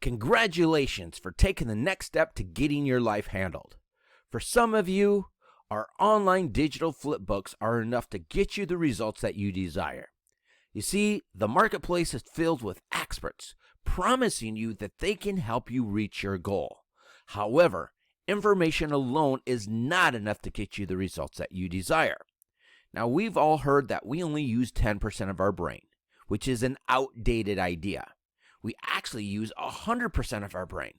Congratulations for taking the next step to getting your life handled. For some of you, our online digital flip books are enough to get you the results that you desire. You see, the marketplace is filled with experts promising you that they can help you reach your goal. However, information alone is not enough to get you the results that you desire. Now, we've all heard that we only use 10% of our brain, which is an outdated idea. We actually use 100% of our brain.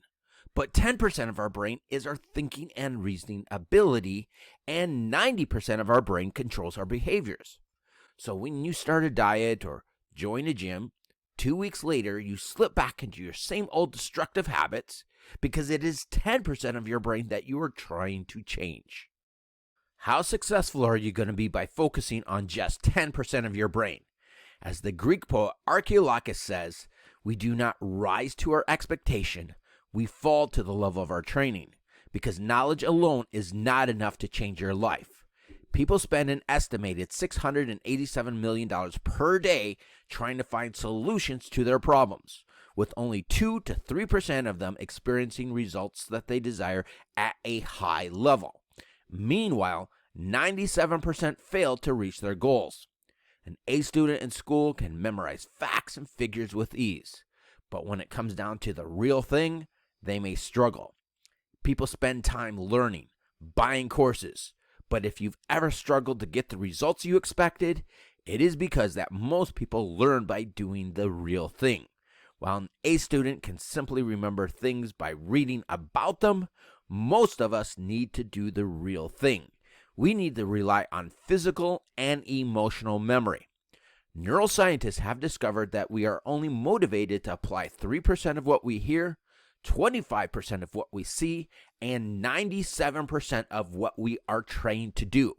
But 10% of our brain is our thinking and reasoning ability, and 90% of our brain controls our behaviors. So when you start a diet or join a gym, 2 weeks later you slip back into your same old destructive habits because it is 10% of your brain that you are trying to change. How successful are you going to be by focusing on just 10% of your brain? As the Greek poet Archilochus says, we do not rise to our expectation, we fall to the level of our training, because knowledge alone is not enough to change your life. People spend an estimated $687 million per day trying to find solutions to their problems, with only 2 to 3% of them experiencing results that they desire at a high level. Meanwhile, 97% fail to reach their goals. An A student in school can memorize facts and figures with ease, but when it comes down to the real thing, they may struggle. People spend time learning, buying courses, but if you've ever struggled to get the results you expected, it is because that most people learn by doing the real thing. While an A student can simply remember things by reading about them, most of us need to do the real thing. We need to rely on physical and emotional memory. Neuroscientists have discovered that we are only motivated to apply 3% of what we hear, 25% of what we see, and 97% of what we are trained to do.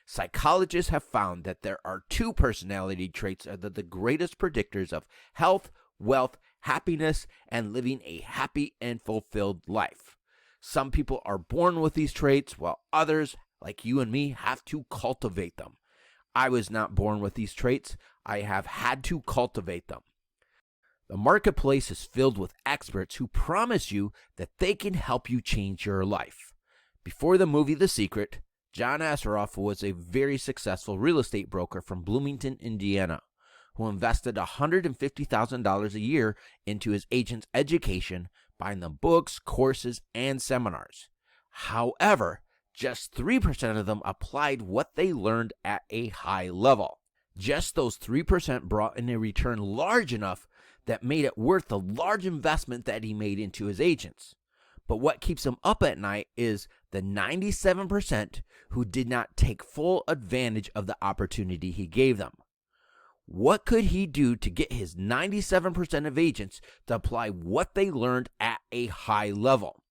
Psychologists have found that there are 2 personality traits that are the greatest predictors of health, wealth, happiness, and living a happy and fulfilled life. Some people are born with these traits, while others, like you and me, have to cultivate them. I was not born with these traits. I have had to cultivate them. The marketplace is filled with experts who promise you that they can help you change your life. Before the movie The Secret, John Assaraf was a very successful real estate broker from Bloomington, Indiana, who invested $150,000 a year into his agents' education, buying them books, courses, and seminars. However, just 3% of them applied what they learned at a high level. Just those 3% brought in a return large enough that made it worth the large investment that he made into his agents. But what keeps him up at night is the 97% who did not take full advantage of the opportunity he gave them. What could he do to get his 97% of agents to apply what they learned at a high level?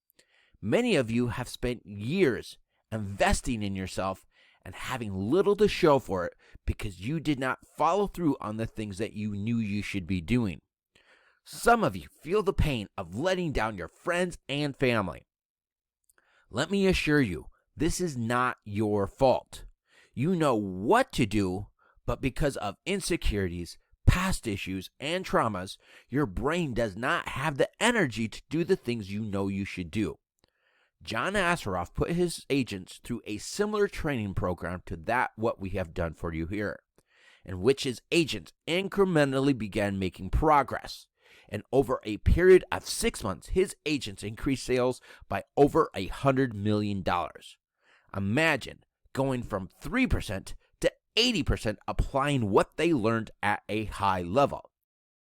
Many of you have spent years investing in yourself and having little to show for it because you did not follow through on the things that you knew you should be doing. Some of you feel the pain of letting down your friends and family. Let me assure you, this is not your fault. You know what to do, but because of insecurities, past issues, and traumas, your brain does not have the energy to do the things you know you should do. John Assaraf put his agents through a similar training program to what we have done for you here, in which his agents incrementally began making progress. And over a period of 6 months, his agents increased sales by over $100 million. Imagine going from 3% to 80% applying what they learned at a high level.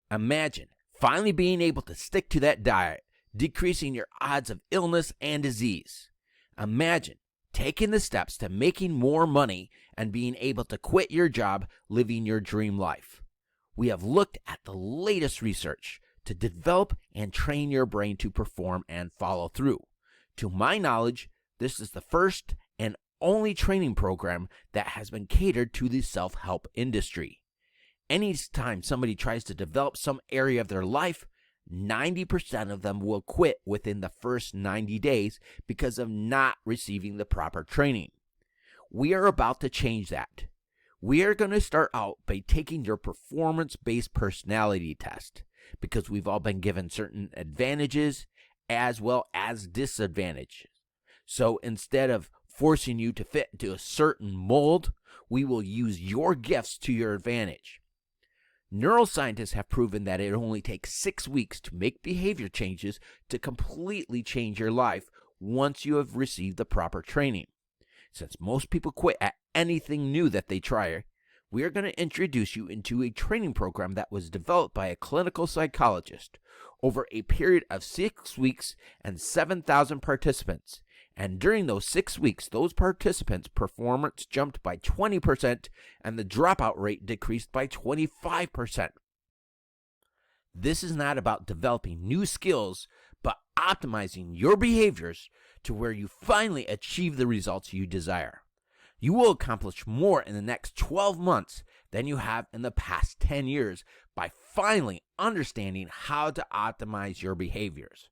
Imagine finally being able to stick to that diet, decreasing your odds of illness and disease. Imagine taking the steps to making more money and being able to quit your job, living your dream life. We have looked at the latest research to develop and train your brain to perform and follow through. To my knowledge, this is the first and only training program that has been catered to the self-help industry. Anytime somebody tries to develop some area of their life, 90% of them will quit within the first 90 days because of not receiving the proper training. We are about to change that. We are going to start out by taking your performance-based personality test. because we've all been given certain advantages as well as disadvantages. So instead of forcing you to fit into a certain mold, we will use your gifts to your advantage. Neuroscientists have proven that it only takes 6 weeks to make behavior changes to completely change your life once you have received the proper training. Since most people quit at anything new that they try, we are going to introduce you into a training program that was developed by a clinical psychologist over a period of 6 weeks and 7,000 participants. And during those 6 weeks, those participants' performance jumped by 20% and the dropout rate decreased by 25%. This is not about developing new skills, but optimizing your behaviors to where you finally achieve the results you desire. You will accomplish more in the next 12 months than you have in the past 10 years by finally understanding how to optimize your behaviors.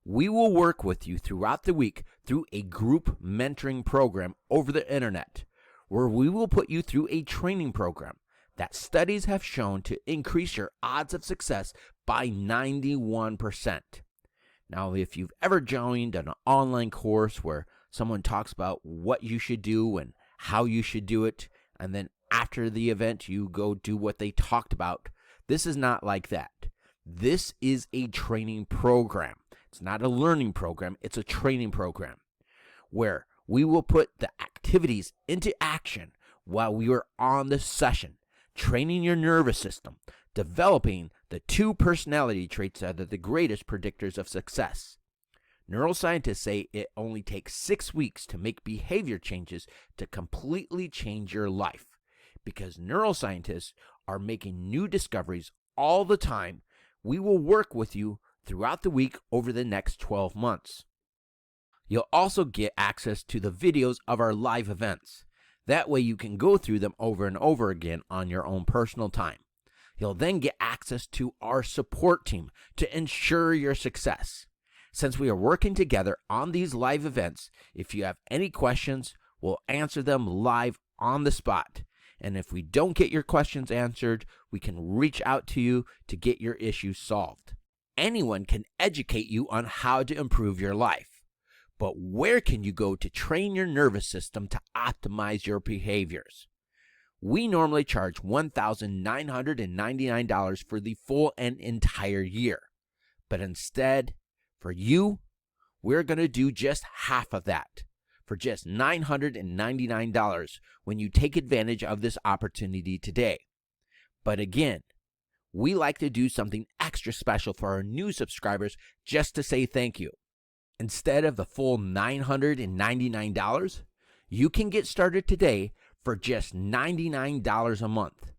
We will work with you throughout the week through a group mentoring program over the internet, where we will put you through a training program that studies have shown to increase your odds of success by 91%. Now, if you've ever joined an online course where someone talks about what you should do and how you should do it, and then after the event you go do what they talked about, this is not like that. This is a training program. It's not a learning program, it's a training program where we will put the activities into action while we are on the session, training your nervous system, developing the 2 personality traits that are the greatest predictors of success. Neuroscientists say it only takes 6 weeks to make behavior changes to completely change your life, because neuroscientists are making new discoveries all the time. We will work with you throughout the week over the next 12 months. You'll also get access to the videos of our live events. That way you can go through them over and over again on your own personal time. You'll then get access to our support team to ensure your success. Since we are working together on these live events, if you have any questions, we'll answer them live on the spot. And if we don't get your questions answered, we can reach out to you to get your issues solved. Anyone can educate you on how to improve your life. But where can you go to train your nervous system to optimize your behaviors? We normally charge $1,999 for the full and entire year. But instead, for you, we're going to do just half of that for just $999 when you take advantage of this opportunity today. But again, we like to do something extra special for our new subscribers just to say thank you. Instead of the full $999, you can get started today for just $99 a month.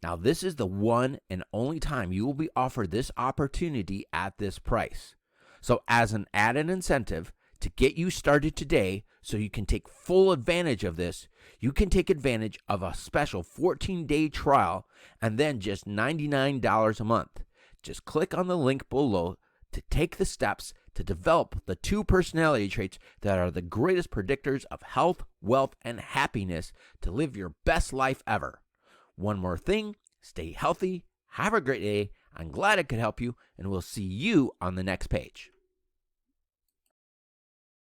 Now, this is the one and only time you will be offered this opportunity at this price. So as an added incentive to get you started today so you can take full advantage of this, you can take advantage of a special 14-day trial and then just $99 a month. Just click on the link below to take the steps to develop the 2 personality traits that are the greatest predictors of health, wealth, and happiness to live your best life ever. One more thing, stay healthy, have a great day. I'm glad I could help you, and we'll see you on the next page.